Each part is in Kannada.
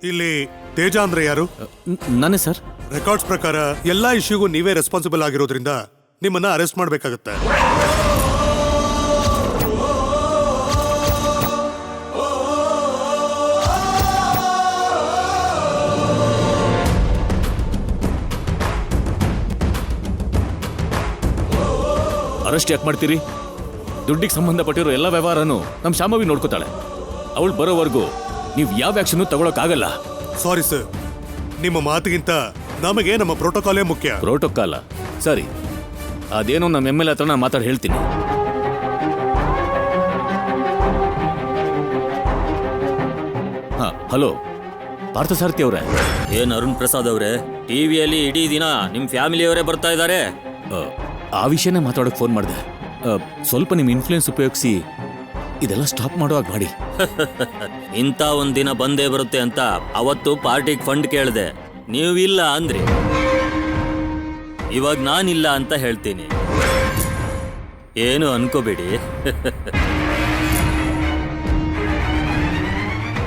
ಇಲ್ಲಿ ತೇಜ ಅಂದ್ರೆ ಯಾರು? ನಾನೇ ಸರ್. ರೆಕಾರ್ಡ್ಸ್ ಪ್ರಕಾರ ಎಲ್ಲಾ ಇಶ್ಯೂಗೂ ನೀವೇ ರೆಸ್ಪಾನ್ಸಿಬಲ್ ಆಗಿರೋದ್ರಿಂದ ನಿಮ್ಮನ್ನ ಅರೆಸ್ಟ್ ಮಾಡಬೇಕಾಗತ್ತೆ. ಅರೆಸ್ಟ್ ಯಾಕೆ ಮಾಡ್ತೀರಿ? ದುಡ್ಡಿಗೆ ಸಂಬಂಧಪಟ್ಟಿರೋ ಎಲ್ಲ ವ್ಯವಹಾರನೂ ನಮ್ಮ ಶಾಮವಿ ನೋಡ್ಕೋತಾಳೆ. ಅವಳು ಬರೋವರೆಗೂ ನೀವು ಯಾವ ಆಕ್ಷನ್ ತಗೊಳಕ್ಕಾಗಲ್ಲ. ಸಾರಿ ಸರ್, ನಿಮ್ಮ ಮಾತಿಗಿಂತ ನಮಗೆ ನಮ್ಮ ಪ್ರೋಟೋಕಾಲೇ ಮುಖ್ಯ. ಪ್ರೋಟೋಕಾಲ ಸರಿ, ಅದೇನೋ ನಮ್ಮ ಎಮ್ ಎಲ್ ಹತ್ರ ನಾನು ಮಾತಾಡಿ ಹೇಳ್ತೀನಿ. ಹಾ, ಹಲೋ ಪಾರ್ಥಸಾರಥಿ ಅವರೇ. ಏನ್ ಅರುಣ್ ಪ್ರಸಾದ್ ಅವರೇ, ಟಿವಿಯಲ್ಲಿ ಇಡೀ ದಿನ ನಿಮ್ ಫ್ಯಾಮಿಲಿಯವರೇ ಬರ್ತಾ ಇದ್ದಾರೆ. ಆ ವಿಷಯನೇ ಮಾತಾಡೋಕೆ ಫೋನ್ ಮಾಡಿದೆ. ಸ್ವಲ್ಪ ನಿಮ್ಮ ಇನ್ಫ್ಲೂಯೆನ್ಸ್ ಉಪಯೋಗಿಸಿ ಇದೆಲ್ಲ ಸ್ಟಾಪ್ ಮಾಡುವಾಗ ಮಾಡಿ. ಇಂಥ ಒಂದ್ ದಿನ ಬಂದೇ ಬರುತ್ತೆ ಅಂತ ಅವತ್ತು ಪಾರ್ಟಿಗೆ ಫಂಡ್ ಕೇಳಿದೆ, ನೀವು ಇಲ್ಲ ಅಂದ್ರಿ. ಇವಾಗ ನಾನಿಲ್ಲ ಅಂತ ಹೇಳ್ತೀನಿ, ಏನು ಅನ್ಕೋಬೇಡಿ.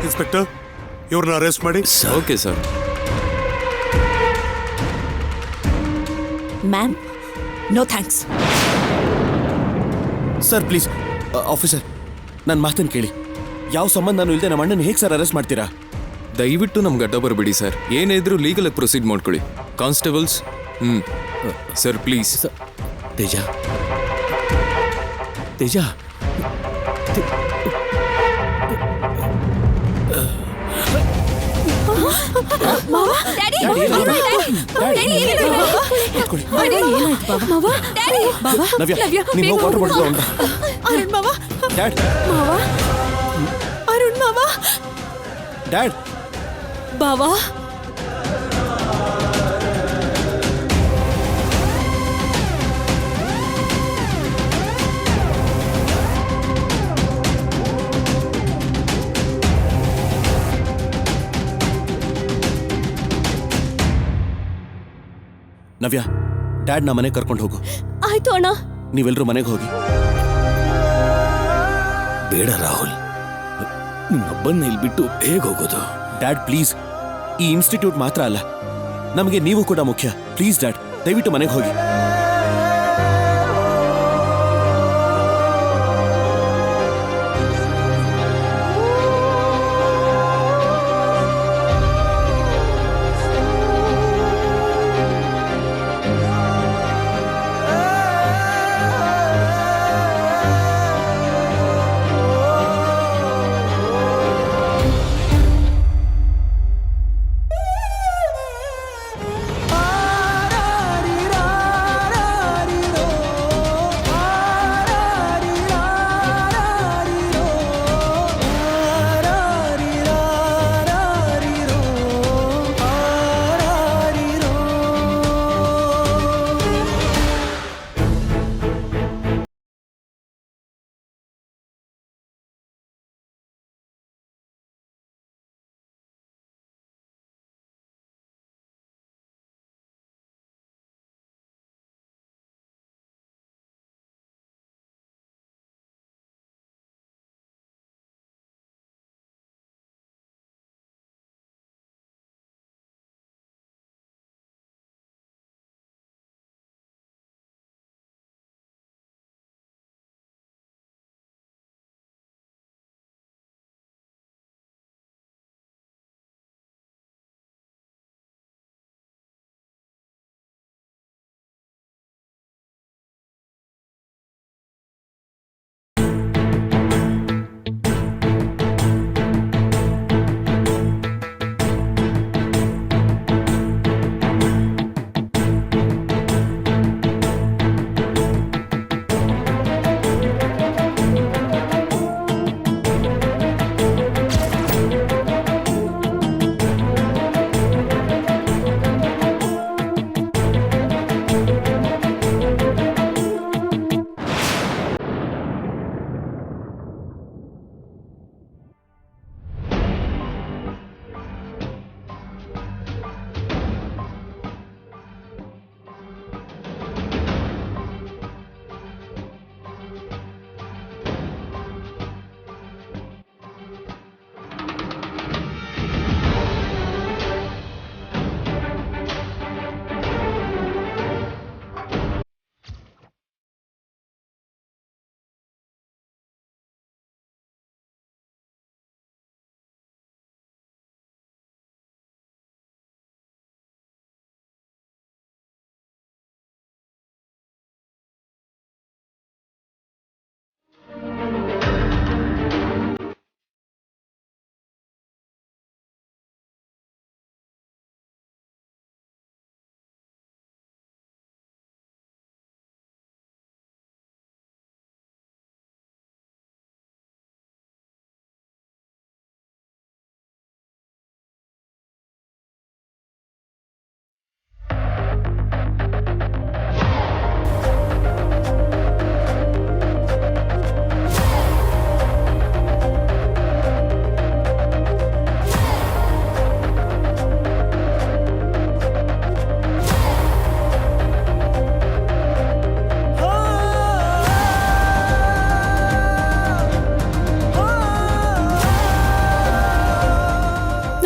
ಇನ್ಸ್ಪೆಕ್ಟರ್, ಇವ್ರನ್ನ ಅರೆಸ್ಟ್ ಮಾಡಿ. Okay sir. Ma'am, no thanks. Sir please, officer ನನ್ನ ಮಾತನ್ನು ಕೇಳಿ. ಯಾವ ಸಂಬಂಧನೂ ಇಲ್ಲದೆ ನಮ್ಮ ಅಣ್ಣನ ಹೇಗೆ ಸರ್ ಅರೆಸ್ಟ್ ಮಾಡ್ತೀರಾ? ದಯವಿಟ್ಟು ನಮ್ಗೆ ಅಡ್ಡ ಬರಬೇಡಿ ಸರ್. ಏನೇ ಇದ್ರೂ ಲೀಗಲ್ ಆಗಿ ಪ್ರೊಸೀಡ್ ಮಾಡ್ಕೊಳ್ಳಿ. Constables. Sir please. Teja, Teja, Navya, ನೀನು ಹೋಗಿ ವಾಟರ್ ಬಾಟಲ್ ತಗೊಂಡು. ಅರುಣ್ ಮಾವ, ಡ್ಯಾಡ್, ಮಾವ, ಅರುಣ್ ಮಾವ, ಡ್ಯಾಡ್, ಬಾವಾ. ನವ್ಯ, ಡ್ಯಾಡ್ ನಾ ಮನೆಗೆ ಕರ್ಕೊಂಡು ಹೋಗು. ಆಯ್ತು ಅಣ್ಣ. ನೀವೆಲ್ಲರೂ ಮನೆಗೆ ಹೋಗಿ. ಬೇಡ ರಾಹುಲ್, ನಿಮ್ಮಬ್ಬನ್ನ ಇಲ್ಲಿ ಬಿಟ್ಟು ಹೇಗೆ ಹೋಗೋದು? ಡ್ಯಾಡ್ ಪ್ಲೀಸ್, ಈ ಇನ್ಸ್ಟಿಟ್ಯೂಟ್ ಮಾತ್ರ ಅಲ್ಲ, ನಮಗೆ ನೀವು ಕೂಡ ಮುಖ್ಯ. ಪ್ಲೀಸ್ ಡ್ಯಾಡ್, ದಯವಿಟ್ಟು ಮನೆಗೆ ಹೋಗಿ.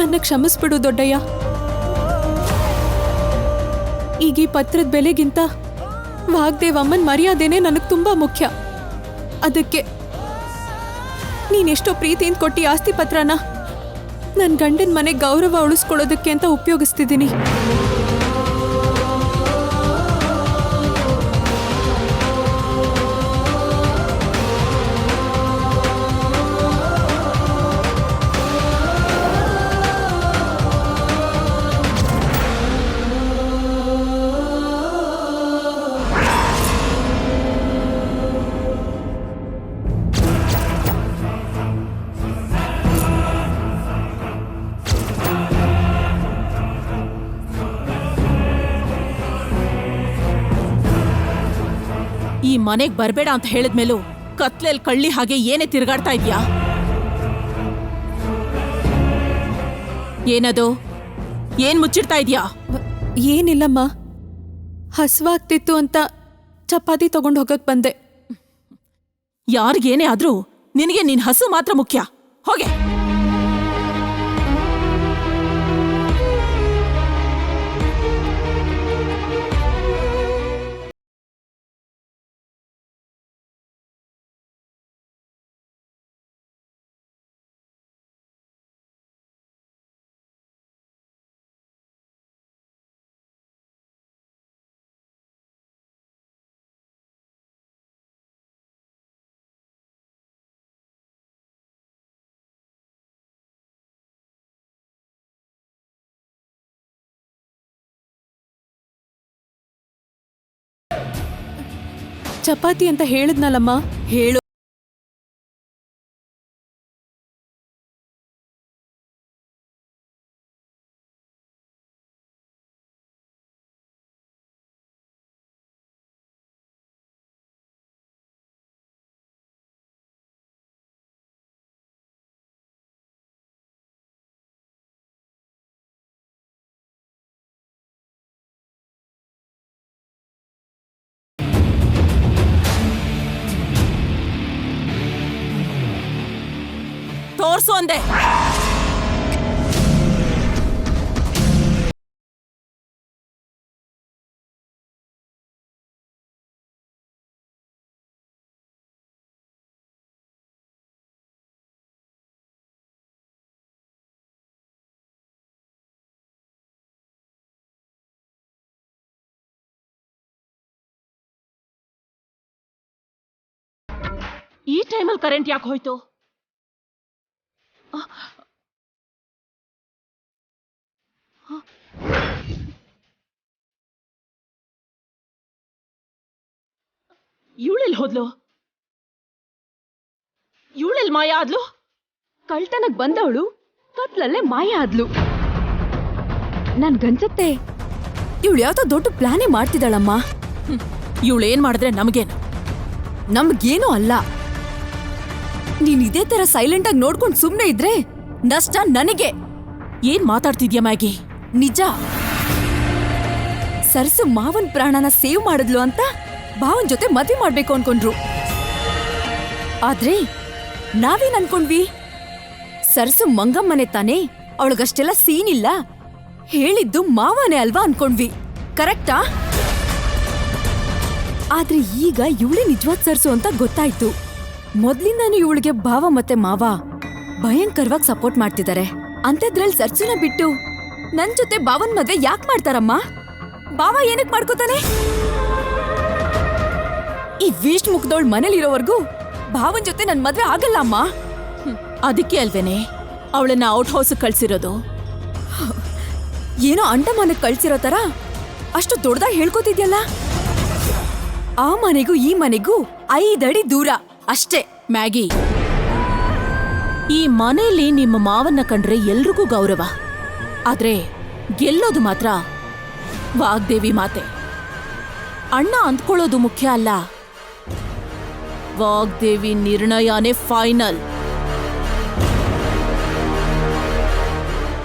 ನನ್ನ ಕ್ಷಮಿಸ್ಬಿಡು ದೊಡ್ಡಯ್ಯ. ಈಗ ಈ ಪತ್ರದ ಬೆಲೆಗಿಂತ ವಾಗ್ದೇವ್ ಅಮ್ಮನ್ ಮರ್ಯಾದೆನೇ ನನಗೆ ತುಂಬಾ ಮುಖ್ಯ. ಅದಕ್ಕೆ ನೀನೆಷ್ಟೋ ಪ್ರೀತಿಯಿಂದ ಕೊಟ್ಟಿ ಆಸ್ತಿ ಪತ್ರನ ನನ್ನ ಗಂಡನ ಮನೆ ಗೌರವ ಉಳಿಸ್ಕೊಳ್ಳೋದಕ್ಕೆ ಅಂತ ಉಪಯೋಗಿಸ್ತಿದ್ದೀನಿ. ಈ ಮನೆಗ್ ಬರ್ಬೇಡ ಅಂತ ಹೇಳಿದ್ಮೇಲೂ ಕತ್ಲೆಲ್ ಕಳ್ಳಿ ಹಾಗೆ ಏನೇ ತಿರುಗಾಡ್ತಾ ಇದ್ಯಾ? ಏನದು? ಏನ್ ಮುಚ್ಚಿಡ್ತಾ ಇದ್ಯಾ? ಏನಿಲ್ಲಮ್ಮ, ಹಸ್ವಾಗ್ತಿತ್ತು ಅಂತ ಚಪಾತಿ ತಗೊಂಡು ಹೋಗಕ್ ಬಂದೆ. ಯಾರಿಗೇನೇ ಆದ್ರೂ ನಿನಗೆ ನಿನ್ ಹಸು ಮಾತ್ರ ಮುಖ್ಯ. ಹೋಗೆ. ಚಪಾತಿ ಅಂತ ಹೇಳಿದ್ನಲ್ಲಮ್ಮ. ಹೇಳು. ತೋರ್ಸು ಅಂದೆ. ಈ ಟೈಮಲ್ಲಿ ಕರೆಂಟ್ ಯಾಕೆ ಹೋಯ್ತು? ಇವಳೆಲ್ ಹೋದ್ಲು? ಇವಳೆಲ್ ಮಾಯ ಆದ್ಲು? ಕಳ್ತನಕ್ ಬಂದವಳು ಕತ್ಲಲ್ಲೇ ಮಾಯ ಆದ್ಲು. ನನ್ಗನ್ಸತ್ತೆ ಇವಳು ಯಾವ್ದೋ ದೊಡ್ಡ ಪ್ಲಾನೇ ಮಾಡ್ತಿದ್ದಾಳಮ್ಮ. ಇವಳೇನ್ ಮಾಡಿದ್ರೆ ನಮಗೇನು? ನಮ್ಗೇನೂ ಅಲ್ಲ. ನೀನ್ ಇದೇ ತರ ಸೈಲೆಂಟ್ ಆಗಿ ನೋಡ್ಕೊಂಡು ಸುಮ್ನೆ ಇದ್ರೆ ನಷ್ಟ ನನಗೆ. ಏನ್ ಮಾತಾಡ್ತಿದ್ಯಾ ಮ್ಯಾಗಿ? ನಿಜ. ಸರ್ಸು ಮಾವನ್ ಪ್ರಾಣನ ಸೇವ್ ಮಾಡಿದ್ಲು ಅಂತ ಭಾವನ್ ಜೊತೆ ಮದ್ವೆ ಮಾಡ್ಬೇಕು ಅನ್ಕೊಂಡ್ರು. ಆದ್ರೆ ನಾವೇನ್ ಅನ್ಕೊಂಡ್ವಿ? ಸರ್ಸು ಮಂಗಮ್ಮನೆ ತಾನೇ, ಅವಳಿಗಷ್ಟೆಲ್ಲ ಸೀನ್ ಇಲ್ಲ, ಹೇಳಿದ್ದು ಮಾವನೇ ಅಲ್ವಾ ಅನ್ಕೊಂಡ್ವಿ. ಕರೆಕ್ಟಾ? ಆದ್ರೆ ಈಗ ಇವಳೇ ನಿಜವಾದ ಸರ್ಸು ಅಂತ ಗೊತ್ತಾಯ್ತು. ಮೊದ್ಲಿಂದಾನು ಇವಳಿಗೆ ಭಾವ ಮತ್ತೆ ಮಾವ ಭಯಂಕರವಾಗಿ ಸಪೋರ್ಟ್ ಮಾಡ್ತಿದ್ದಾರೆ. ಅಂಥದ್ರಲ್ಲಿ ಸರ್ಸುನ ಬಿಟ್ಟು ನನ್ ಜೊತೆ ಭಾವನ್ ಮದ್ವೆ ಯಾಕೆ ಮಾಡ್ತಾರಮ್ಮ? ಭಾವ ಏನಕ್ ಮಾಡ್ಕೋತಾನೆ? ಈ ವೇಸ್ಟ್ ಮುಖದವಳ ಮನೇಲಿರೋವರೆಗೂ ಭಾವನ್ ಜೊತೆ ನನ್ ಮದ್ವೆ ಆಗಲ್ಲ ಅಮ್ಮ. ಅದಕ್ಕೆ ಅಲ್ವೇನೆ ಅವಳನ್ನ ಔಟ್ ಹೌಸ್ ಕಳ್ಸಿರೋದು. ಏನೋ ಅಂಡಮಾನಕ್ ಕಳ್ಸಿರೋ ತರ ಅಷ್ಟು ದೊಡ್ಡದಾಗಿ ಹೇಳ್ಕೊತಿದ್ಯಲ್ಲ. ಆ ಮನೆಗೂ ಈ ಮನೆಗೂ 5 ಅಡಿ ದೂರ ಅಷ್ಟೇ. ಮ್ಯಾಗಿ, ಈ ಮನೆಯಲ್ಲಿ ನಿಮ್ಮ ಮಾವನ್ನ ಕಂಡ್ರೆ ಎಲ್ರಿಗೂ ಗೌರವ. ಆದ್ರೆ ಗೆಲ್ಲೋದು ಮಾತ್ರ ವಾಗ್ದೇವಿ ಮಾತೆ. ಅಣ್ಣ ಅಂದ್ಕೊಳ್ಳೋದು ಮುಖ್ಯ ಅಲ್ಲ, ವಾಗ್ದೇವಿ ನಿರ್ಣಯನೇ ಫೈನಲ್.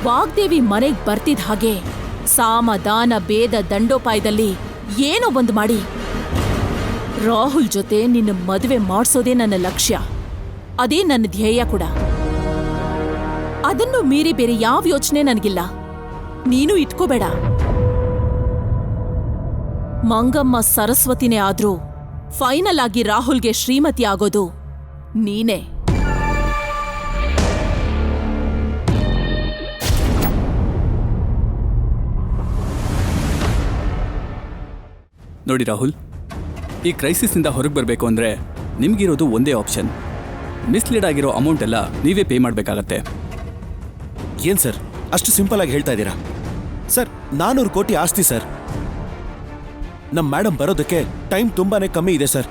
ವಾಗ್ದೇವಿ ಮನೆಗ್ ಬರ್ತಿದ್ ಹಾಗೆ ಸಾಮ ದಾನ ಭೇದ ದಂಡೋಪಾಯದಲ್ಲಿ ಏನೋ ಒಂದು ಮಾಡಿ ರಾಹುಲ್ ಜೊತೆ ನಿನ್ನ ಮದುವೆ ಮಾಡ್ಸೋದೇ ನನ್ನ ಲಕ್ಷ್ಯ. ಅದೇ ನನ್ನ ಧ್ಯೇಯ ಕೂಡ. ಅದನ್ನು ಮೀರಿ ಬೇರೆ ಯಾವ ಯೋಚನೆ ನನಗಿಲ್ಲ. ನೀನು ಇಟ್ಕೋಬೇಡ. ಮಂಗಮ್ಮ ಸರಸ್ವತಿನೇ ಆದ್ರೂ ಫೈನಲ್ ಆಗಿ ರಾಹುಲ್ಗೆ ಶ್ರೀಮತಿ ಆಗೋದು ನೀನೇ. ನೋಡಿ ರಾಹುಲ್, ಈ ಕ್ರೈಸಿಸ್ನಿಂದ ಹೊರಗೆ ಬರಬೇಕು ಅಂದರೆ ನಿಮಗಿರೋದು ಒಂದೇ ಆಪ್ಷನ್. ಮಿಸ್ಲೀಡ್ ಆಗಿರೋ ಅಮೌಂಟ್ ಎಲ್ಲ ನೀವೇ ಪೇ ಮಾಡಬೇಕಾಗತ್ತೆ. ಏನ್ ಸರ್ ಅಷ್ಟು ಸಿಂಪಲ್ ಆಗಿ ಹೇಳ್ತಾ ಇದ್ದೀರಾ? ಸರ್ 400 ಕೋಟಿ ಆಸ್ತಿ ಸರ್. ನಮ್ಮ ಮೇಡಮ್ ಬರೋದಕ್ಕೆ ಟೈಮ್ ತುಂಬಾನೇ ಕಮ್ಮಿ ಇದೆ ಸರ್.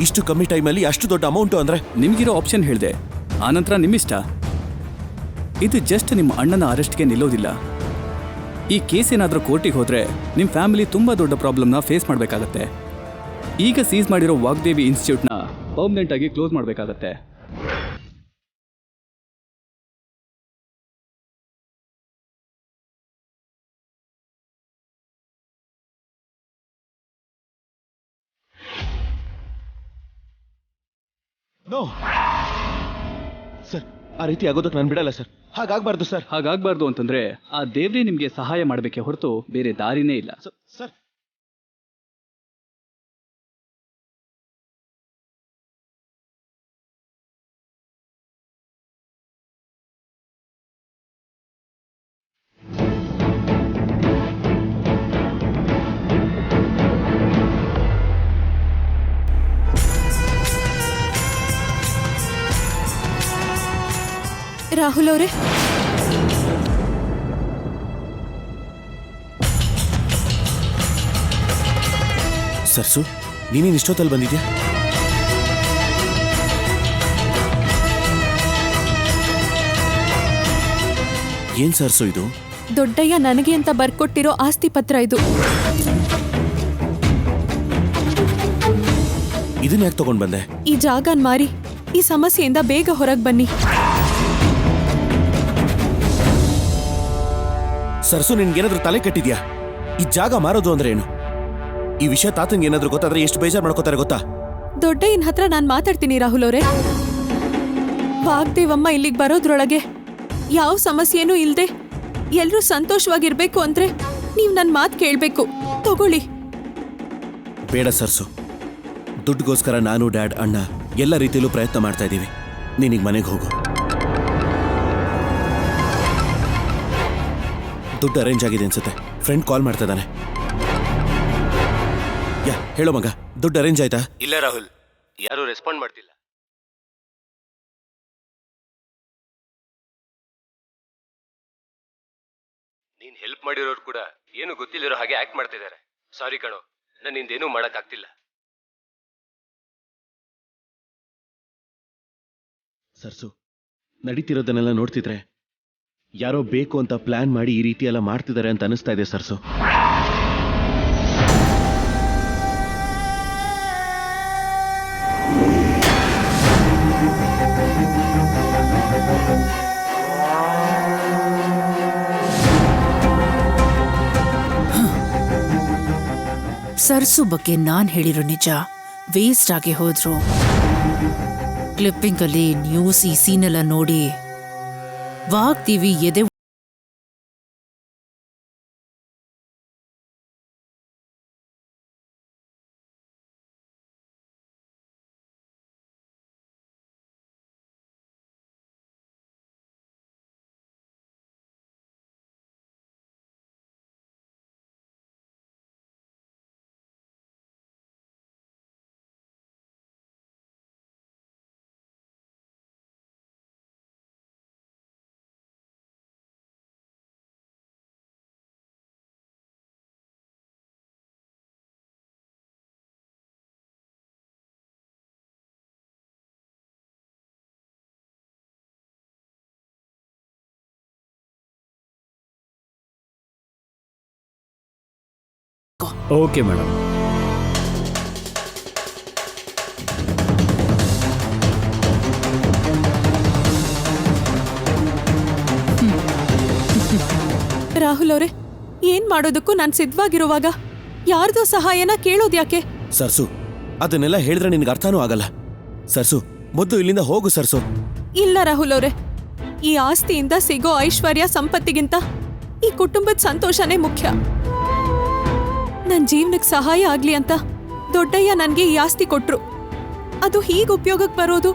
ಇಷ್ಟು ಕಮ್ಮಿ ಟೈಮಲ್ಲಿ ಅಷ್ಟು ದೊಡ್ಡ ಅಮೌಂಟು ಅಂದ್ರೆ ನಿಮಗಿರೋ ಆಪ್ಷನ್ ಹೇಳಿದೆ, ಆನಂತರ ನಿಮ್ಮಿಷ್ಟ. ಇದು ಜಸ್ಟ್ ನಿಮ್ಮ ಅಣ್ಣನ ಅರೆಸ್ಟ್ಗೆ ನಿಲ್ಲೋದಿಲ್ಲ. ಈ ಕೇಸ್ ಏನಾದರೂ ಕೋರ್ಟಿಗೆ ಹೋದರೆ ನಿಮ್ಮ ಫ್ಯಾಮಿಲಿ ತುಂಬ ದೊಡ್ಡ ಪ್ರಾಬ್ಲಮ್ನ ಫೇಸ್ ಮಾಡಬೇಕಾಗತ್ತೆ. ಈಗ ಸೀಸ್ ಮಾಡಿರೋ ವಾಗ್ದೇವಿ ಇನ್ಸ್ಟಿಟ್ಯೂಟ್ನ ಪರ್ಮನೆಂಟ್ ಆಗಿ ಕ್ಲೋಸ್ ಮಾಡಬೇಕಾಗತ್ತೆ. ನೋ ಸರ್, ಆ ರೀತಿ ಆಗೋದಕ್ಕೆ ನಾನು ಬಿಡಲ್ಲ ಸರ್. ಹಾಗಾಗಬಾರ್ದು ಸರ್. ಹಾಗಾಗಬಾರ್ದು ಅಂತಂದ್ರೆ ಆ ದೇವ್ರೇ ನಿಮಗೆ ಸಹಾಯ ಮಾಡಬೇಕೆ ಹೊರತು ಬೇರೆ ದಾರಿನೇ ಇಲ್ಲ. ಸರ್ ರಾಹುಲ್ ಅವರೇ, ಸರ್ಸು, ನೀನೇನು ಇಷ್ಟೊತ್ತಲ್ಲಿ ಬಂದಿದ್ಯಾ? ಏನ್ ಸರ್ಸು ಇದು? ದೊಡ್ಡಯ್ಯ ನನಗೆ ಅಂತ ಬರ್ಕೊಟ್ಟಿರೋ ಆಸ್ತಿ ಪತ್ರ ಇದು. ಇದನ್ನ ಯಾಕೆ ತಗೊಂಡ್ ಬಂದೆ? ಈ ಜಾಗನ್ ಮಾರಿ ಈ ಸಮಸ್ಯೆಯಿಂದ ಬೇಗ ಹೊರಗೆ ಬನ್ನಿ. ಸರ್ಸು, ನಿನ್ಗೇನಾದ್ರೂ ತಲೆ ಕೆಟ್ಟಿದ್ಯಾ? ಈ ಜಾಗ ಮಾರೋದು ಅಂದ್ರೆ ಏನು? ಈ ವಿಷಯ ತಾತಂಗೆ ಏನಾದ್ರೂ ಗೊತ್ತಾದ್ರೆ ಎಷ್ಟು ಬೇಜಾರು ಮಾಡ್ಕೋತಾರೆ ಗೊತ್ತಾ? ದೊಡ್ಡಯ್ಯನ ಹತ್ರ ನಾನು ಮಾತಾಡ್ತೀನಿ ರಾಹುಲ್ ಅವರೇ. ವಾಗ್ದೇವಮ್ಮ ಇಲ್ಲಿಗೆ ಬರೋದ್ರೊಳಗೆ ಯಾವ ಸಮಸ್ಯೆನೂ ಇಲ್ಲದೆ ಎಲ್ಲರೂ ಸಂತೋಷವಾಗಿರ್ಬೇಕು ಅಂದ್ರೆ ನೀವು ನನ್ನ ಮಾತು ಕೇಳಬೇಕು. ತಗೊಳ್ಳಿ. ಬೇಡ ಸರ್ಸು, ದುಡ್ಡುಗೋಸ್ಕರ ನಾನು, ಡ್ಯಾಡ್, ಅಣ್ಣ ಎಲ್ಲ ರೀತಿಯಲ್ಲೂ ಪ್ರಯತ್ನ ಮಾಡ್ತಾ ಇದ್ದೀವಿ. ನೀನೀಗ ಮನೆಗೆ ಹೋಗು. ದುಡ್ಡು ಅರೇಂಜ್ ಆಗಿದೆ ಅನ್ಸುತ್ತೆ. ಫ್ರೆಂಡ್ ಕಾಲ್ ಮಾಡ್ತಾ ಇದ್ದಾನೆ. ಯಾ ಹೇಳೋ ಮಗ, ದುಡ್ಡು ಅರೇಂಜ್ ಆಯ್ತಾ? ಇಲ್ಲ ರಾಹುಲ್, ಯಾರು ರೆಸ್ಪಾಂಡ್ ಮಾಡ್ತಿಲ್ಲ. ನೀನ್ ಹೆಲ್ಪ್ ಮಾಡಿರೋರು ಕೂಡ ಏನು ಗೊತ್ತಿಲ್ಲರೋ ಹಾಗೆ ಆಕ್ಟ್ ಮಾಡ್ತಿದ್ದಾರೆ. ಸಾರಿ ಕಣೋ, ನನ್ನಿಂದೇನೂ ಮಾಡಕ್ಕಾಗ್ತಿಲ್ಲ. ಸರ್ಸು, ನಡೀತಿರೋದನ್ನೆಲ್ಲ ನೋಡ್ತಿದ್ರೆ ಯಾರೋ ಬೇಕು ಅಂತ ಪ್ಲಾನ್ ಮಾಡಿ ಈ ರೀತಿ ಎಲ್ಲ ಮಾಡ್ತಿದ್ದಾರೆ ಅಂತ ಅನಿಸ್ತಾ ಇದೆ ಸರ್ಸು. ಸರ್ಸು ಬಗ್ಗೆ ನಾನ್ ಹೇಳಿರೋ ನಿಜ ವೇಸ್ಟ್ ಆಗಿ ಹೋದ್ರು. ಕ್ಲಿಪ್ಪಿಂಗ್ ಅಲ್ಲಿ ನ್ಯೂಸ್ ಈ ಸೀನೆಲ್ಲ ನೋಡಿ ವಾಗ್ದೇವಿ ಎದೆ ಓಕೆ ಮೇಡಮ್. ರಾಹುಲ್ ಅವರೇ, ಏನ್ ಮಾಡೋದಕ್ಕೂ ನಾನು ಸಿದ್ಧವಾಗಿರುವಾಗ ಯಾರ್ದೋ ಸಹಾಯನ ಕೇಳೋದ್ಯಾಕೆ? ಸರ್ಸು, ಅದನ್ನೆಲ್ಲ ಹೇಳಿದ್ರೆ ನಿನ್ಗೆ ಅರ್ಥನೂ ಆಗಲ್ಲ. ಸರ್ಸು, ಮೊದಲು ಇಲ್ಲಿಂದ ಹೋಗು ಸರ್ಸು. ಇಲ್ಲ ರಾಹುಲ್ ಅವರೇ, ಈ ಆಸ್ತಿಯಿಂದ ಸಿಗೋ ಐಶ್ವರ್ಯ ಸಂಪತ್ತಿಗಿಂತ ಈ ಕುಟುಂಬದ ಸಂತೋಷನೇ ಮುಖ್ಯ. ನನ್ನ ಜೀವನಕ್ಕೆ ಸಹಾಯ ಆಗ್ಲಿ ಅಂತ ದೊಡ್ಡಯ್ಯ ನನ್ಗೆ ಈ ಆಸ್ತಿ ಕೊಟ್ರು. ಅದು ಹೀಗೆ ಉಪಯೋಗಕ್ಕೆ ಬರೋದು?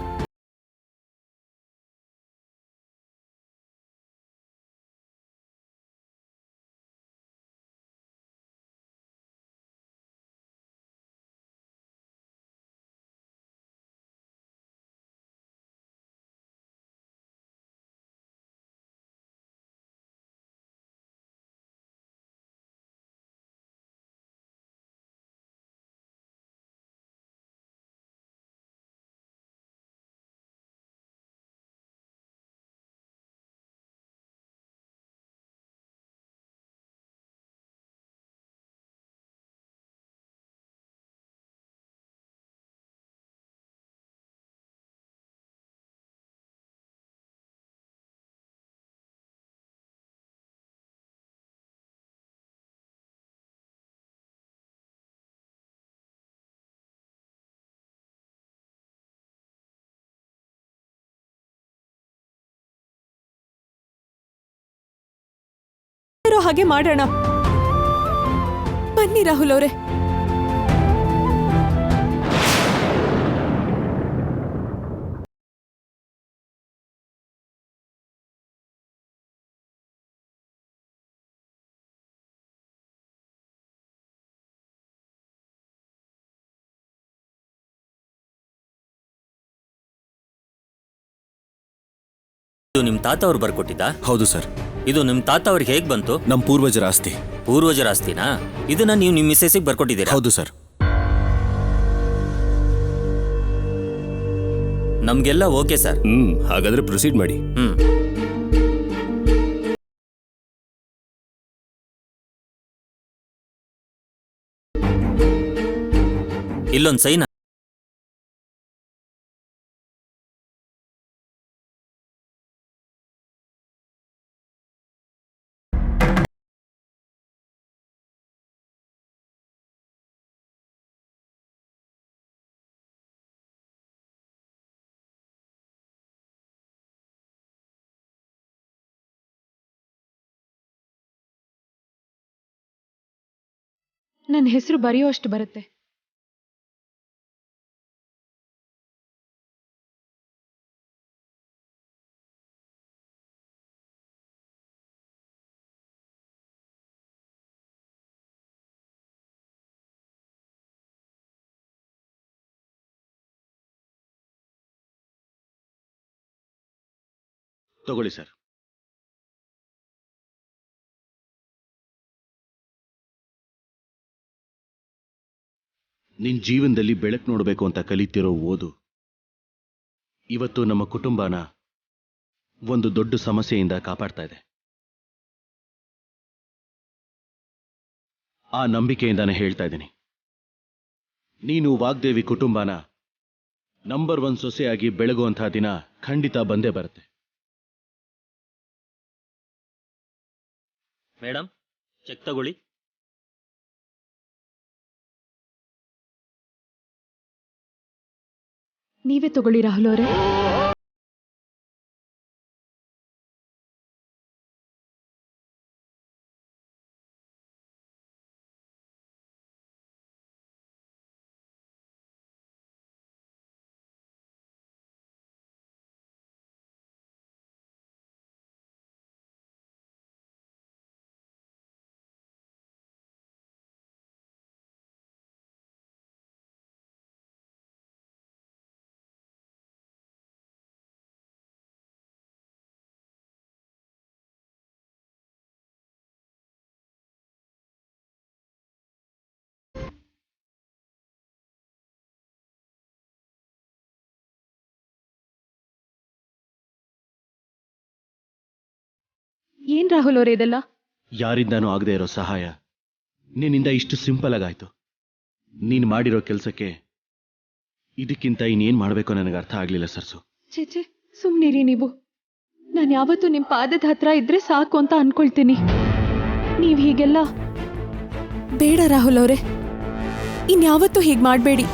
ಹಾಗೆ ಮಾಡೋಣ. ಬನ್ನಿ ರಾಹುಲ್ ಅವರೇ. ಇದು ನಿಮ್ ತಾತ ಅವ್ರು ಬರ್ಕೊಟ್ಟಿದ್ದಾ? ಹೌದು ಸರ್. ಇದು ನಿಮ್ ತಾತ ಅವ್ರಿಗೆ ಹೇಗ್ ಬಂತು? ನಮ್ಮ ಪೂರ್ವಜರ ಆಸ್ತಿ. ಪೂರ್ವಜರ ಆಸ್ತಿನಾ? ಇದನ್ನ ನೀವು ನಿಮ್ ಮಿಸ್ಸೆಸ್ಸಿಗೆ ಬರ್ಕೊಟ್ಟಿದ್ದೀರಾ? ಹೌದು ಸರ್. ನಮ್ಗೆಲ್ಲ ಓಕೆ ಸರ್. ಹಾಗಾದ್ರೆ ಪ್ರೊಸೀಡ್ ಮಾಡಿ. ಇಲ್ಲೊಂದ್ ಸೈನ್. ನನ್ನ ಹೆಸರು ಬರೆಯೋ ಅಷ್ಟು ಬರುತ್ತೆ. ತಗೊಳ್ಳಿ ಸರ್. ನಿನ್ ಜೀವನದಲ್ಲಿ ಬೆಳಕು ನೋಡಬೇಕು ಅಂತ ಕಲಿತಿರೋ ಓದು ಇವತ್ತು ನಮ್ಮ ಕುಟುಂಬನ ಒಂದು ದೊಡ್ಡ ಸಮಸ್ಯೆಯಿಂದ ಕಾಪಾಡ್ತಾ ಇದೆ. ಆ ನಂಬಿಕೆಯಿಂದಾನೆ ಹೇಳ್ತಾ ಇದ್ದೀನಿ, ನೀನು ವಾಗ್ದೇವಿ ಕುಟುಂಬನ ನಂಬರ್ 1 ಸೊಸೆಯಾಗಿ ಬೆಳಗುವಂತಹ ದಿನ ಖಂಡಿತ ಬಂದೇ ಬರುತ್ತೆ. ಮೇಡಮ್, ಚೆಕ್ ತಗೊಳ್ಳಿ. ನೀವೇ ತಗೊಳ್ಳಿ ರಾಹುಲ್ ಅವರೇ. ಏನ್ ರಾಹುಲ್ ಅವರೇ ಇದೆಲ್ಲ? ಯಾರಿಂದಾನೂ ಆಗದೆ ಇರೋ ಸಹಾಯ ನಿನ್ನಿಂದ ಇಷ್ಟು ಸಿಂಪಲ್ ಆಗಾಯ್ತು. ನೀನು ಮಾಡಿರೋ ಕೆಲಸಕ್ಕೆ ಇದಕ್ಕಿಂತ ಇನ್ನೇನ್ ಮಾಡಬೇಕು ನನಗೆ ಅರ್ಥ ಆಗ್ಲಿಲ್ಲ ಸರ್ಸು. ಚೇಚೆ, ಸುಮ್ನಿರಿ ನೀವು. ನಾನು ಯಾವತ್ತೂ ನಿಮ್ ಪಾದದ ಹತ್ರ ಇದ್ರೆ ಸಾಕು ಅಂತ ಅನ್ಕೊಳ್ತೀನಿ. ನೀವ್ ಹೀಗೆಲ್ಲ ಬೇಡ ರಾಹುಲ್ ಅವರೇ, ಇನ್ಯಾವತ್ತೂ ಹೀಗೆ ಮಾಡಬೇಡಿ.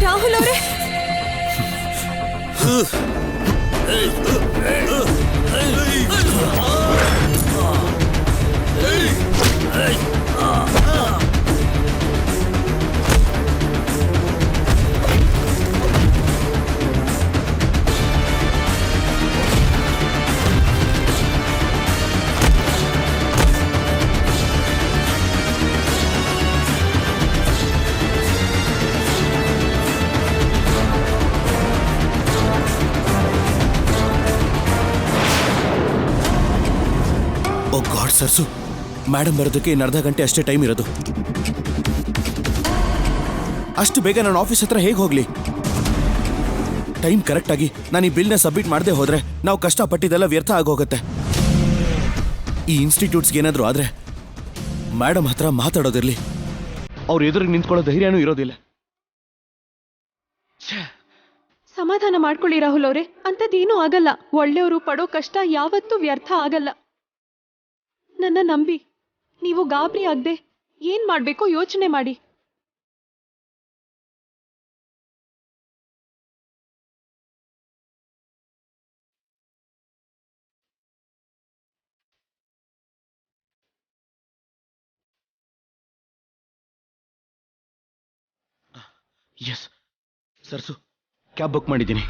ರಾಹುಲ್ ಅವರೇ, ಓ ಗಾಡ್ ಸರ್ಸು, ಮೇಡಮ್ ಬರೋದಕ್ಕೆ ಇನ್ನು ಅರ್ಧ ಗಂಟೆ ಅಷ್ಟೇ ಟೈಮ್ ಇರೋದು. ಅಷ್ಟು ಬೇಗ ನಾನು ಆಫೀಸ್ ಹತ್ರ ಹೇಗೆ ಹೋಗ್ಲಿ? ಟೈಮ್ ಕರೆಕ್ಟಾಗಿ ನಾನು ಈ ಬಿಲ್ನ ಸಬ್ಮಿಟ್ ಮಾಡದೆ ಹೋದ್ರೆ ನಾವು ಕಷ್ಟಪಟ್ಟಿದ್ದೆಲ್ಲ ವ್ಯರ್ಥ ಆಗೋಗುತ್ತೆ. ಈ ಇನ್ಸ್ಟಿಟ್ಯೂಟ್ಸ್ಗೆ ಏನಾದರೂ ಆದ್ರೆ ಮೇಡಮ್ ಹತ್ರ ಮಾತಾಡೋದಿರ್ಲಿ, ಅವ್ರ ಎದುರಿಗೆ ನಿಂತ್ಕೊಳ್ಳೋ ಧೈರ್ಯನೂ ಇರೋದಿಲ್ಲ. ಸಮಾಧಾನ ಮಾಡ್ಕೊಳ್ಳಿ ರಾಹುಲ್ ಅವರೇ, ಅಂಥದ್ದೇನೂ ಆಗಲ್ಲ. ಒಳ್ಳೆಯವರು ಪಡೋ ಕಷ್ಟ ಯಾವತ್ತೂ ವ್ಯರ್ಥ ಆಗಲ್ಲ. ನನ್ನ ನಂಬಿ, ನೀವು ಗಾಬರಿ ಆಗದೆ ಏನ್ ಮಾಡ್ಬೇಕೋ ಯೋಚನೆ ಮಾಡಿ. ಎಸ್ ಸರ್ಸು, ಕ್ಯಾಬ್ ಬುಕ್ ಮಾಡಿದ್ದೀನಿ.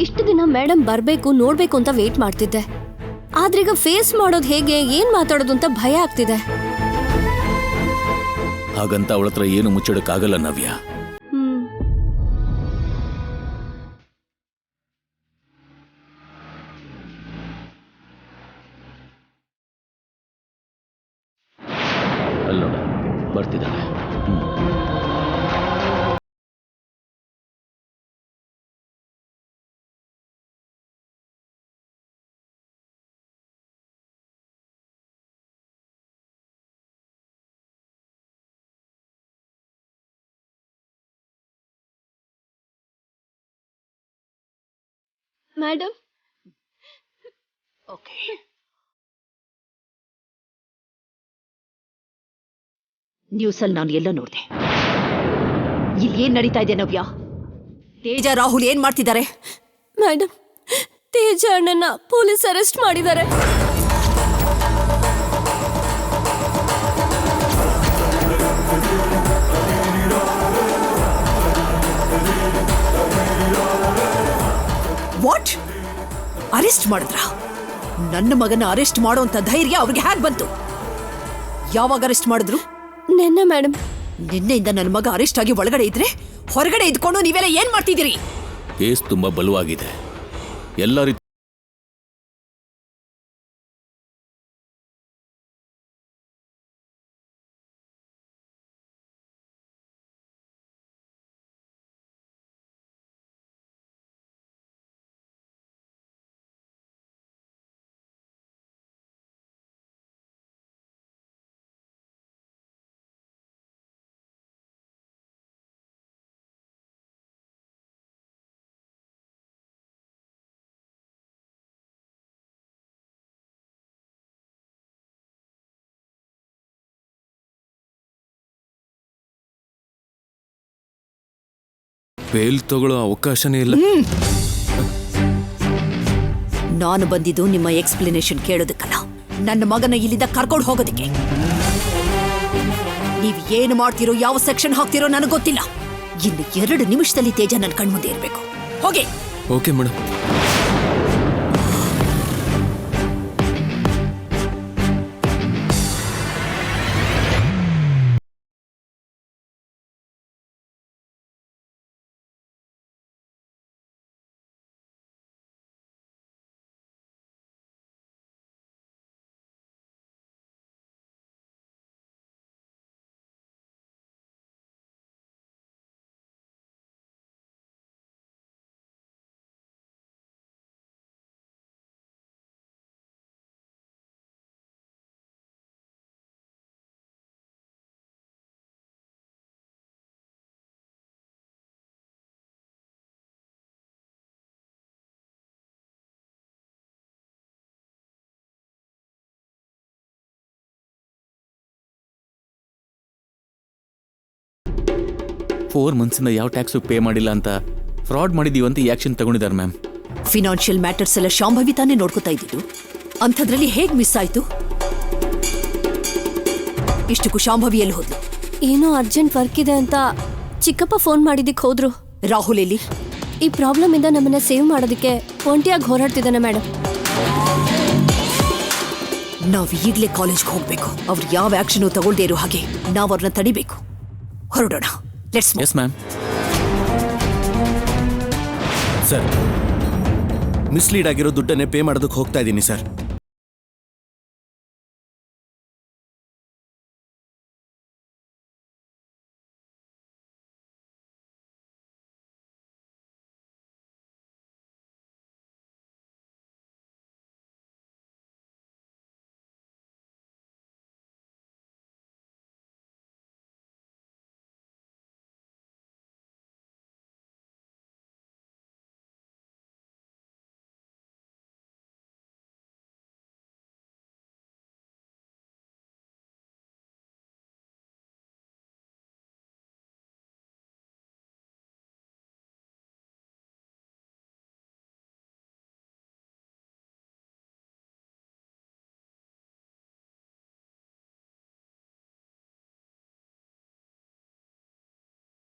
ಇಷ್ಟು ದಿನ ಮೇಡಮ್ ಬರ್ಬೇಕು ನೋಡ್ಬೇಕು ಅಂತ ವೇಟ್ ಮಾಡ್ತಿದ್ದೆ. ಆದ್ರೀಗ ಫೇಸ್ ಮಾಡೋದು ಹೇಗೆ, ಏನ್ ಮಾತಾಡೋದು ಅಂತ ಭಯ ಆಗ್ತಿದೆ. ಹಾಗಂತ ಅವಳ ಹತ್ರ ಏನು ಮುಚ್ಚಿಡಕ್ಕಾಗಲ್ಲ ನವ್ಯ. ಅಲ್ಲೋಡ ಬರ್ತಿದ್ದಾಳೆ. ಮೇಡಮ್, ಓಕೆ, ನ್ಯೂಸಲ್ಲಿ ನಾನು ಎಲ್ಲ ನೋಡಿದೆ. ಇಲ್ಲಿ ಏನ್ ನಡೀತಾ ಇದೆ ನವ್ಯ? ತೇಜ, ರಾಹುಲ್ ಏನ್ ಮಾಡ್ತಿದ್ದಾರೆ? ಮೇಡಮ್, ತೇಜ ಅಣ್ಣನ ಪೊಲೀಸ್ ಅರೆಸ್ಟ್ ಮಾಡಿದ್ದಾರೆ. ವಾಟ್? ಅರೆಸ್ಟ್ ಮಾಡಿದ್ರ? ನನ್ನ ಮಗನ ಅರೆಸ್ಟ್ ಮಾಡೋಂಥ ಧೈರ್ಯ ಅವ್ರಿಗೆ ಹೇಗೆ ಬಂತು? ಯಾವಾಗ ಅರೆಸ್ಟ್ ಮಾಡಿದ್ರು? ನೆನ್ನೆ ಮೇಡಮ್. ನಿನ್ನೆಯಿಂದ ನನ್ನ ಮಗ ಅರೆಸ್ಟ್ ಆಗಿ ಒಳಗಡೆ ಇದ್ರೆ ಹೊರಗಡೆ ಇದ್ಕೊಂಡು ನೀವೆಲ್ಲ ಏನ್ ಮಾಡ್ತಿದ್ದೀರಿ? ಕೇಸ್ ತುಂಬಾ ಬಲವಾಗಿದೆ. ಎಲ್ಲ ರೀತಿ ಬೇಲ್ ತಗೊಳ್ಳೋ ಅವಕಾಶನೇ ಇಲ್ಲ. ನಾನು ಬಂದಿದ್ದು ನಿಮ್ಮ ಎಕ್ಸ್ಪ್ಲನೇಷನ್ ಕೇಳೋದಕ್ಕಲ್ಲ, ನನ್ನ ಮಗನ ಇಲ್ಲಿಂದ ಕರ್ಕೊಂಡು ಹೋಗೋದಕ್ಕೆ. ನೀವು ಏನು ಮಾಡ್ತೀರೋ, ಯಾವ ಸೆಕ್ಷನ್ ಹಾಕ್ತಿರೋ ನನಗೆ ಗೊತ್ತಿಲ್ಲ. ಇನ್ನು 2 ನಿಮಿಷದಲ್ಲಿ ತೇಜ ನನ್ನ ಕಣ್ಮುಂದೆ ಇರಬೇಕು. ಹೋಗಿ. Okay madam. 4 ಮಂತ್ಸಿಂದ ಯಾವ ಟ್ಯಾಕ್ಸು ಪೇ ಮಾಡಿಲ್ಲ ಅಂತ ಫ್ರಾಡ್ ಮಾಡಿದೀವಂತ ಈ ಆಕ್ಷನ್ ತಗೊಂಡಿದ್ದಾರೆ ಮ್ಯಾಮ್. ಫಿನಾನ್ಷಿಯಲ್ ಮ್ಯಾಟರ್ಸ್ ಎಲ್ಲ ಶಾಂಭವಿ ತಾನೇ ನೋಡ್ಕೋತಾ ಇದ್ದಿದ್ದು. ಅಂಥದ್ರಲ್ಲಿ ಹೇಗ್ ಮಿಸ್ ಆಯ್ತು? ಇಷ್ಟಕ್ಕೂ ಶಾಂಭವಿ ಎಲ್ಲಿ ಹೋದ್ಲು? ಏನೋ ಅರ್ಜೆಂಟ್ ವರ್ಕ್ ಇದೆ ಅಂತ ಚಿಕ್ಕಪ್ಪ ಫೋನ್ ಮಾಡಿದ್ದಕ್ಕೆ ಹೋದ್ರು. ರಾಹುಲ್ ಎಲ್ಲಿ? ಈ ಪ್ರಾಬ್ಲಮ್ ಇಂದ ನಮ್ಮನ್ನ ಸೇವ್ ಮಾಡೋದಕ್ಕೆ ಒಂಟಿಯಾಗಿ ಹೋರಾಡ್ತಿದ್ದಾನೆ ಮೇಡಮ್. ನಾವ್ ಈಗ್ಲೇ ಕಾಲೇಜ್ಗೆ ಹೋಗ್ಬೇಕು. ಅವ್ರು ಯಾವ ಆಕ್ಷನ್ ತಗೊಳ್ದೇ ಇರೋ ಹಾಗೆ ನಾವ್ ಅವ್ರನ್ನ ತಡಿಬೇಕು. ಹೊರಡೋಣ. Let's move. Yes ma'am. Sir, mislead ಆಗಿರೋ ದುಡ್ಡನ್ನೇ ಪೇ ಮಾಡೋದಕ್ಕೆ ಹೋಗ್ತಾ ಇದ್ದೀನಿ ಸರ್.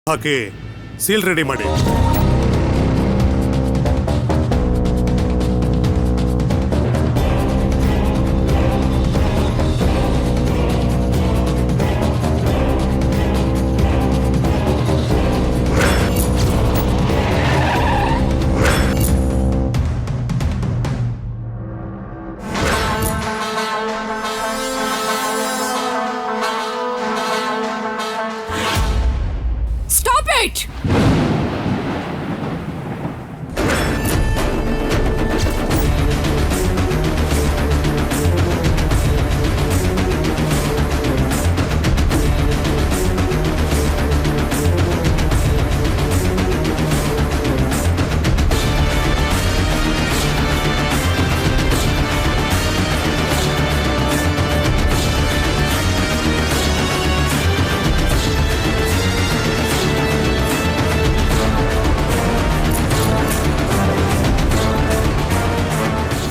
ಹಾಕಿ ಸೀಲ್ ರೆಡಿ ಮಾಡಿ. Stop it!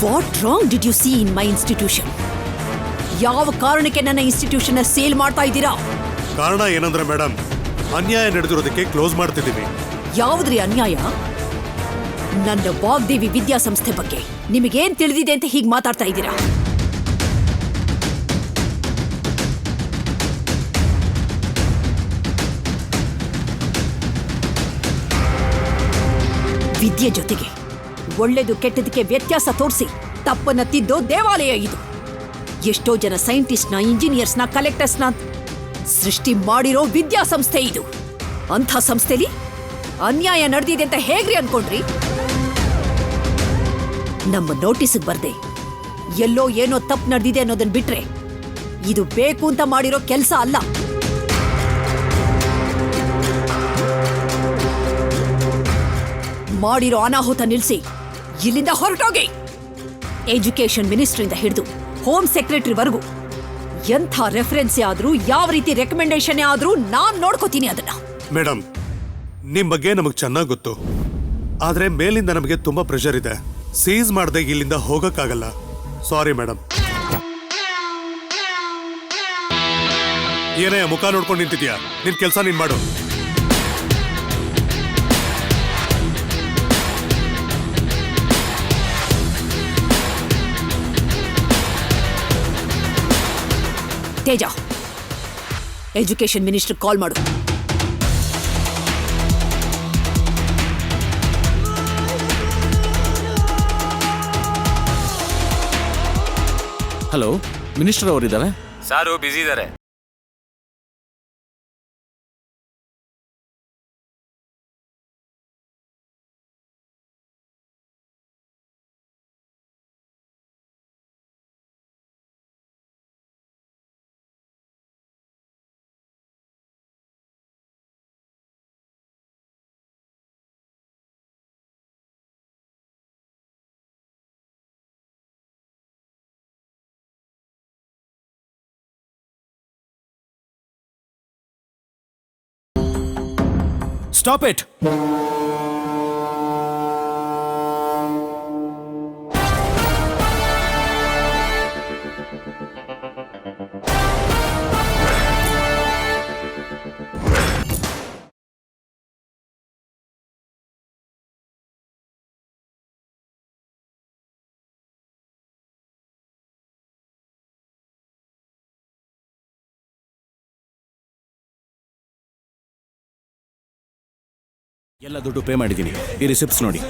What wrong did you see in my institution? ಯಾವ ಕಾರಣಕ್ಕೆ ನನ್ನ ಇನ್ಸ್ಟಿಟ್ಯೂಷನ್ ಸೇಲ್ ಮಾಡ್ತಾ ಇದ್ದೀರಾ? ಕಾರಣ ಏನಂದ್ರೆ ಮೇಡಮ್, ಅನ್ಯಾಯ ನಡೆದಿರೋದಕ್ಕೆ ಕ್ಲೋಸ್ ಮಾಡ್ತಿದ್ದೀವಿ. ಯಾವುದ್ರಿ ಅನ್ಯಾಯ? ನನ್ನ ವಾಗ್ದೇವಿ ವಿದ್ಯಾಸಂಸ್ಥೆ ಬಗ್ಗೆ ನಿಮಗೇನ್ ತಿಳಿದಿದೆ ಅಂತ ಹೀಗೆ ಮಾತಾಡ್ತಾ ಇದ್ದೀರಾ? ವಿದ್ಯೆ ಜೊತೆಗೆ ಒಳ್ಳೆದು ಕೆಟ್ಟದಕ್ಕೆ ವ್ಯತ್ಯಾಸ ತೋರಿಸಿ ತಪ್ಪನ್ನ ತಿದ್ದೋ ದೇವಾಲಯ ಇದು. ಎಷ್ಟೋ ಜನ ಸೈಂಟಿಸ್ಟ್ನ, ಇಂಜಿನಿಯರ್ಸ್ನ, ಕಲೆಕ್ಟರ್ಸ್ನ ಸೃಷ್ಟಿ ಮಾಡಿರೋ ವಿದ್ಯಾಸಂಸ್ಥೆ ಇದು. ಅಂಥ ಸಂಸ್ಥೆಲಿ ಅನ್ಯಾಯ ನಡೆದಿದೆ ಅಂತ ಹೇಗ್ರಿ ಅನ್ಕೊಂಡ್ರಿ? ನಮ್ಮ ನೋಟಿಸ್ಗೆ ಬರ್ದೆ ಎಲ್ಲೋ ಏನೋ ತಪ್ಪು ನಡೆದಿದೆ ಅನ್ನೋದನ್ನ ಬಿಟ್ರೆ ಇದು ಬೇಕು ಅಂತ ಮಾಡಿರೋ ಕೆಲಸ ಅಲ್ಲ. ಮಾಡಿರೋ ಅನಾಹುತ ನಿಲ್ಲಿಸಿ ಇಲ್ಲಿಂದ ಹೊರಟೋಗಿ. ಎಜುಕೇಶನ್ ಮಿನಿಸ್ಟ್ರಿಂದ ಹಿಡಿದು ಹೋಮ್ ಸೆಕ್ರೆಟರಿವರೆಗೂ ಎಂಥ ರೆಫರೆನ್ಸ್ ಆದ್ರೂ, ಯಾವ ರೀತಿ ರೆಕಮೆಂಡೇಶನ್ ಆದ್ರೂ ನಾನ್ ನೋಡ್ಕೋತೀನಿ ಅದನ್ನ. ಮೇಡಮ್, ನಿಮ್ ಬಗ್ಗೆ ನಮಗ್ ಚೆನ್ನಾಗ್ ಗೊತ್ತು. ಆದ್ರೆ ಮೇಲಿಂದ ನಮಗೆ ತುಂಬಾ ಪ್ರೆಷರ್ ಇದೆ. ಸೀಸ್ ಮಾಡದೆ ಇಲ್ಲಿಂದ ಹೋಗಕ್ಕಾಗಲ್ಲ. Sorry madam. ಏನೇ ಮುಖ ನೋಡ್ಕೊಂಡು ನಿಂತಿದ್ಯಾ? ನಿನ್ ಕೆಲ್ಸ ನೀನ್ ಮಾಡು. ತೇಜ, ಎಜುಕೇಶನ್ ಮಿನಿಸ್ಟರ್ ಕಾಲ್ ಮಾಡು. ಹಲೋ, ಮಿನಿಸ್ಟರ್ ಅವರಿದ್ದಾವೆ? ಸಾರು ಬ್ಯುಸಿ ಇದ್ದಾರೆ. Stop it. ಎಲ್ಲ ದುಡ್ಡು ಪೇ ಮಾಡಿದ್ದೀನಿ. ಈ ರಿಸಿಪ್ಟ್ಸ್ ನೋಡಿ.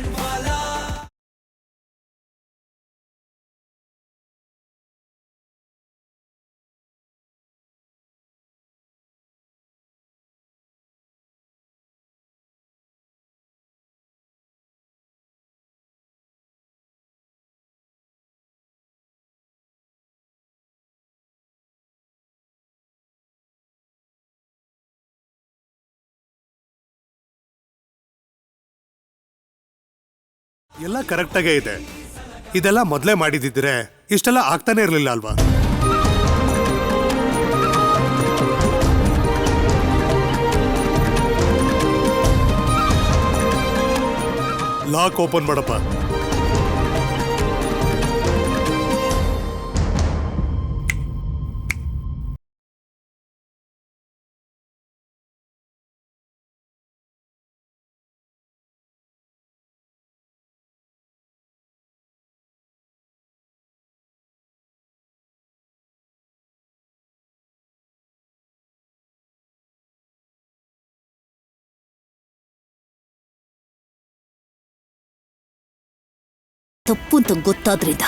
ಎಲ್ಲ ಕರೆಕ್ಟಾಗೇ ಇದೆ. ಇದೆಲ್ಲ ಮೊದಲೇ ಮಾಡಿದಿದ್ರೆ ಇಷ್ಟೆಲ್ಲ ಆಗ್ತಾನೆ ಇರಲಿಲ್ಲ ಅಲ್ವಾ? ಲಾಕ್ ಓಪನ್ ಮಾಡಪ್ಪ. ತಪ್ಪು ಅಂತ ಗೊತ್ತಾದ್ರಿಂದ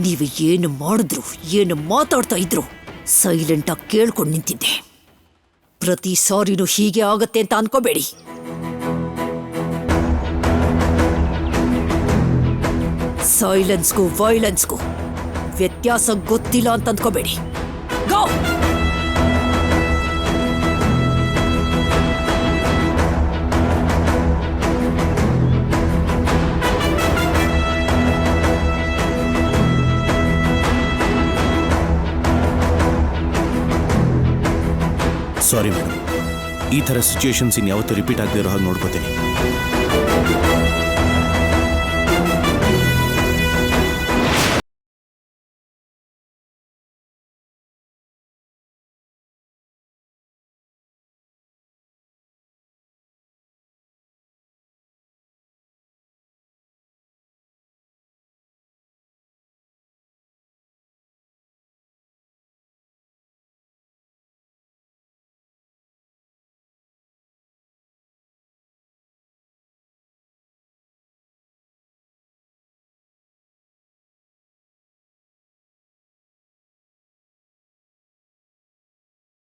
ನೀವು ಏನು ಮಾಡಿದ್ರು ಏನು ಮಾತಾಡ್ತಾ ಇದ್ರು ಸೈಲೆಂಟ್ ಆಗಿ ಕೇಳ್ಕೊಂಡು ನಿಂತಿದ್ದೆ. ಪ್ರತಿ ಸಾರಿನೂ ಹೀಗೆ ಆಗತ್ತೆ ಅಂತ ಅನ್ಕೋಬೇಡಿ. ಸೈಲೆನ್ಸ್ಗೂ ವೈಲೆನ್ಸ್ಗೂ ವ್ಯತ್ಯಾಸ ಗೊತ್ತಿಲ್ಲ ಅಂತ ಅಂದ್ಕೋಬೇಡಿ. ಗೋ. ಸಾರಿ ಮೇಡಮ್, ಈ ಥರ ಸಿಚುಯೇಷನ್ಸ್ ಇನ್ಯಾವತ್ತೂ ರಿಪೀಟ್ ಆಗದೆ ಇರೋ ಹಾಗೆ ನೋಡ್ಕೋತೀನಿ.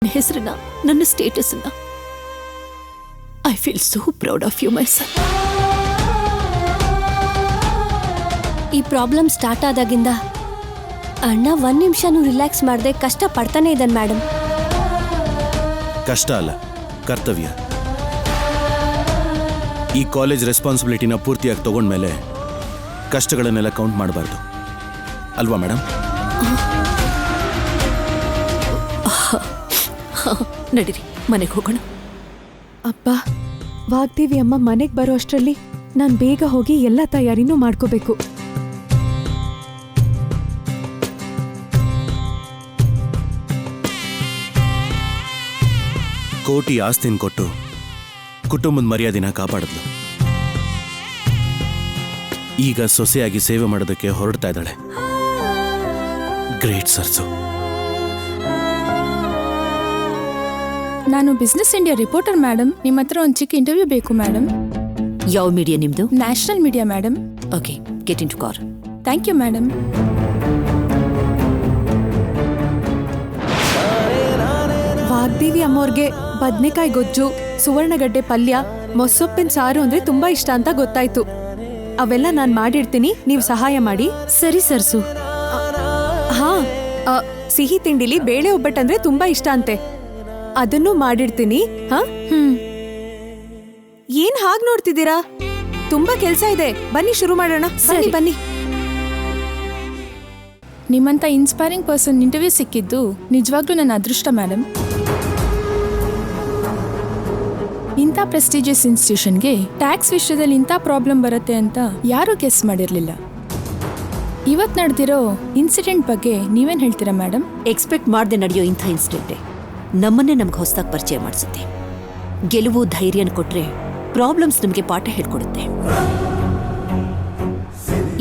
ಹೆಸರನ್ನ, ನನ್ನ ಸ್ಟೇಟಸ್ನ, I feel so proud of you my son. ಈ ಪ್ರಾಬ್ಲಮ್ ಸ್ಟಾರ್ಟ್ ಆದಾಗಿಂದ ಅಣ್ಣ 1 ನಿಮಿಷನೂ ರಿಲ್ಯಾಕ್ಸ್ ಮಾಡದೆ ಕಷ್ಟ ಪಡ್ತಾನೆ ಇದ್ದಾನೆ ಮೇಡಮ್. ಕಷ್ಟ ಅಲ್ಲ, ಕರ್ತವ್ಯ. ಈ ಕಾಲೇಜ್ ರೆಸ್ಪಾನ್ಸಿಬಿಲಿಟಿನ ಪೂರ್ತಿಯಾಗಿ ತಗೊಂಡ್ಮೇಲೆ ಕಷ್ಟಗಳನ್ನೆಲ್ಲ ಕೌಂಟ್ ಮಾಡಬಾರ್ದು ಅಲ್ವಾ ಮೇಡಮ್? ನಡೀರಿ, ಮನೆಗೆ ಹೋಗೋಣ. ಅಪ್ಪ, ವಾಗ್ದೇವಿ ಅಮ್ಮ ಮನೆಗೆ ಬರೋ ಅಷ್ಟರಲ್ಲಿ ನಾನು ಬೇಗ ಹೋಗಿ ಎಲ್ಲ ತಯಾರಿನೂ ಮಾಡ್ಕೋಬೇಕು. ಕೋಟಿ ಆಸ್ತಿನ ಕೊಟ್ಟು ಕುಟುಂಬದ ಮರ್ಯಾದೆನ ಕಾಪಾಡಿದ್ಲು. ಈಗ ಸೊಸೆಯಾಗಿ ಸೇವೆ ಮಾಡೋದಕ್ಕೆ ಹೊರಡ್ತಾ ಇದ್ದಾಳೆ. ಗ್ರೇಟ್ ಸರ್ಸು. ನಾನು ಬಿಸ್ನೆಸ್ ಇಂಡಿಯಾ ರಿಪೋರ್ಟರ್ ಮೇಡಮ್. ನಿಮ್ಮ ಹತ್ರ ಒಂದು ಚಿಕ್ಕ ಇಂಟರ್ವ್ಯೂ ಬೇಕು ಮೇಡಮ್. ಯಾವ ಮೀಡಿಯಾ ನಿಮ್ದು? National media madam. Okay, get in to car. Thank you madam. Vagdevi ಅಮ್ಮವ್ರಿಗೆ ಬದ್ನೆಕಾಯಿ ಗೊಜ್ಜು, ಸುವರ್ಣಗಡ್ಡೆ ಪಲ್ಯ, ಮೊಸೊಪ್ಪಿನ ಸಾರು ಅಂದ್ರೆ ತುಂಬಾ ಇಷ್ಟ ಅಂತ ಗೊತ್ತಾಯ್ತು. ಅವೆಲ್ಲ ನಾನು ಮಾಡಿರ್ತೀನಿ, ನೀವು ಸಹಾಯ ಮಾಡಿ. ಸರಿ ಸರ್ಸು. ಹಾ, ಸಿಹಿ ತಿಂಡಿಲಿ ಬೇಳೆ ಒಬ್ಬಟ್ಟಂದ್ರೆ ತುಂಬಾ ಇಷ್ಟ ಅಂತೆ, ಅದನ್ನು ಮಾಡಿರ್ತೀನಿ. ಹಾ, ಏನ್ ಹಾಗ್ ನೋಡ್ತಿದ್ದೀರಾ? ತುಂಬಾ ಕೆಲ್ಸ ಇದೆ, ಬನ್ನಿ ಶುರು ಮಾಡೋಣ. ಸರಿ ಬನ್ನಿ. ನಿಮ್ಮಂತ ಇನ್ಸ್ಪೈರಿಂಗ್ ಪರ್ಸನ್ ಇಂಟರ್ವ್ಯೂ ಸಿಕ್ಕಿದ್ದು ನಿಜವಾಗ್ಲೂ ನನ್ನ ಅದೃಷ್ಟ ಮೇಡಮ್. ಇಂಥ ಪ್ರೆಸ್ಟಿಜಿಯಸ್ ಇನ್ಸ್ಟಿಟ್ಯೂಷನ್ಗೆ ಟ್ಯಾಕ್ಸ್ ವಿಷಯದಲ್ಲಿ ಇಂಥ ಪ್ರಾಬ್ಲಮ್ ಬರುತ್ತೆ ಅಂತ ಯಾರೂ ಗೆಸ್ ಮಾಡಿರಲಿಲ್ಲ. ಇವತ್ತು ನಡೆದಿರೋ ಇನ್ಸಿಡೆಂಟ್ ಬಗ್ಗೆ ನೀವೇನು ಹೇಳ್ತೀರಾ ಮೇಡಮ್? ಎಕ್ಸ್ಪೆಕ್ಟ್ ಮಾಡದೆ ನಡೆಯೋ ಇಂಥ ಇನ್ಸಿಡೆಂಟೇ ನಮ್ಮನ್ನೇ ನಮ್ಗೆ ಹೊಸದಾಗಿ ಪರಿಚಯ ಮಾಡಿಸುತ್ತೆ. ಗೆಲುವು ಧೈರ್ಯನ ಕೊಟ್ರೆ ಪ್ರಾಬ್ಲಮ್ಸ್ ನಮಗೆ ಪಾಠ ಹೇಳ್ಕೊಡುತ್ತೆ.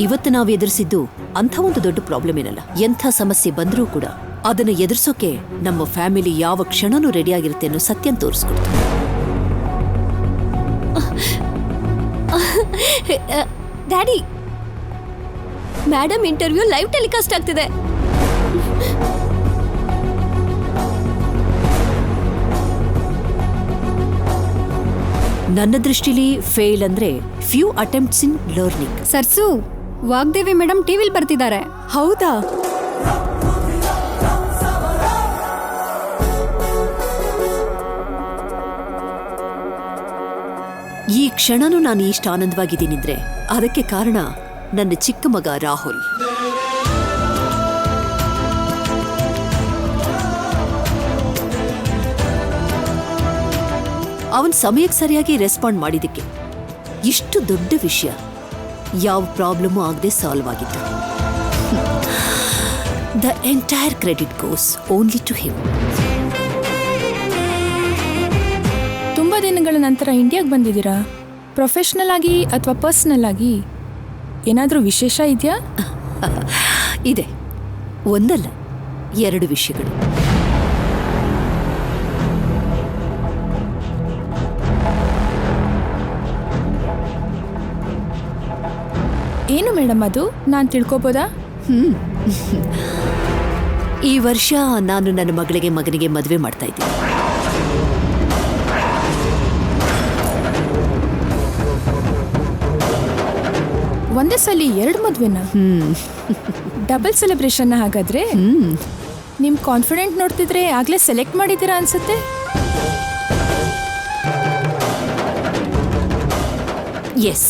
ಇವತ್ತು ನಾವು ಎದುರಿಸಿದ್ದು ಅಂಥ ಒಂದು ದೊಡ್ಡ ಪ್ರಾಬ್ಲಮ್ ಏನಲ್ಲ. ಎಂಥ ಸಮಸ್ಯೆ ಬಂದರೂ ಕೂಡ ಅದನ್ನು ಎದುರಿಸೋಕೆ ನಮ್ಮ ಫ್ಯಾಮಿಲಿ ಯಾವ ಕ್ಷಣನೂ ರೆಡಿಯಾಗಿರುತ್ತೆ ಅನ್ನೋ ಸತ್ಯನ ತೋರಿಸ್ಕೊಡ್ತು. Daddy, madam interview live telecast ಆಗ್ತಿದೆ. ನನ್ನ ದೃಷ್ಟಿಲಿ ಫೇಲ್ ಅಂದ್ರೆ ಫ್ಯೂ ಅಟೆಂಪ್ಟ್ಸ್ ಇನ್ ಲರ್ನಿಂಗ್. ಸರ್ಸು, ವಾಗ್ದೇವಿ ಮೇಡಮ್ ಟಿವಿಲ್ ಬರ್ತಿದ್ದಾರೆ. ಹೌದಾ? ಈ ಕ್ಷಣನೂ ನಾನು ಇಷ್ಟು ಆನಂದವಾಗಿದ್ದೀನಿದ್ರೆ ಅದಕ್ಕೆ ಕಾರಣ ನನ್ನ ಚಿಕ್ಕ ಮಗ ರಾಹುಲ್. ಅವನ್ ಸಮಯಕ್ಕೆ ಸರಿಯಾಗಿ ರೆಸ್ಪಾಂಡ್ ಮಾಡಿದ್ದಕ್ಕೆ ಇಷ್ಟು ದೊಡ್ಡ ವಿಷಯ ಯಾವ ಪ್ರಾಬ್ಲಮೂ ಆಗದೆ ಸಾಲ್ವ್ ಆಗಿತ್ತು. The entire credit goes only to him. ತುಂಬ ದಿನಗಳ ನಂತರ ಇಂಡಿಯಾಗೆ ಬಂದಿದ್ದೀರಾ. ಪ್ರೊಫೆಷ್ನಲ್ ಆಗಿ ಅಥವಾ ಪರ್ಸನಲ್ ಆಗಿ ಏನಾದರೂ ವಿಶೇಷ ಇದೆಯಾ? ಇದೆ, ಒಂದಲ್ಲ 2 ವಿಷಯಗಳು. ಏನು ಮೇಡಮ್ ಅದು? ನಾನು ತಿಳ್ಕೊಬೋದಾ? ಈ ವರ್ಷ ನಾನು ನನ್ನ ಮಗನಿಗೆ ಮದುವೆ ಮಾಡ್ತಾ ಇದ್ದೀನಿ. ಒಂದೇ ಸಲ 2 ಮದುವೆನಾ? ಡಬಲ್ ಸೆಲೆಬ್ರೇಷನ್ ಹಾಗಾದ್ರೆ? ನಿಮ್ ಕಾನ್ಫಿಡೆಂಟ್ ನೋಡ್ತಿದ್ರೆ ಆಗ್ಲೇ ಸೆಲೆಕ್ಟ್ ಮಾಡಿದ್ದೀರಾ ಅನ್ಸುತ್ತೆ. ಎಸ್.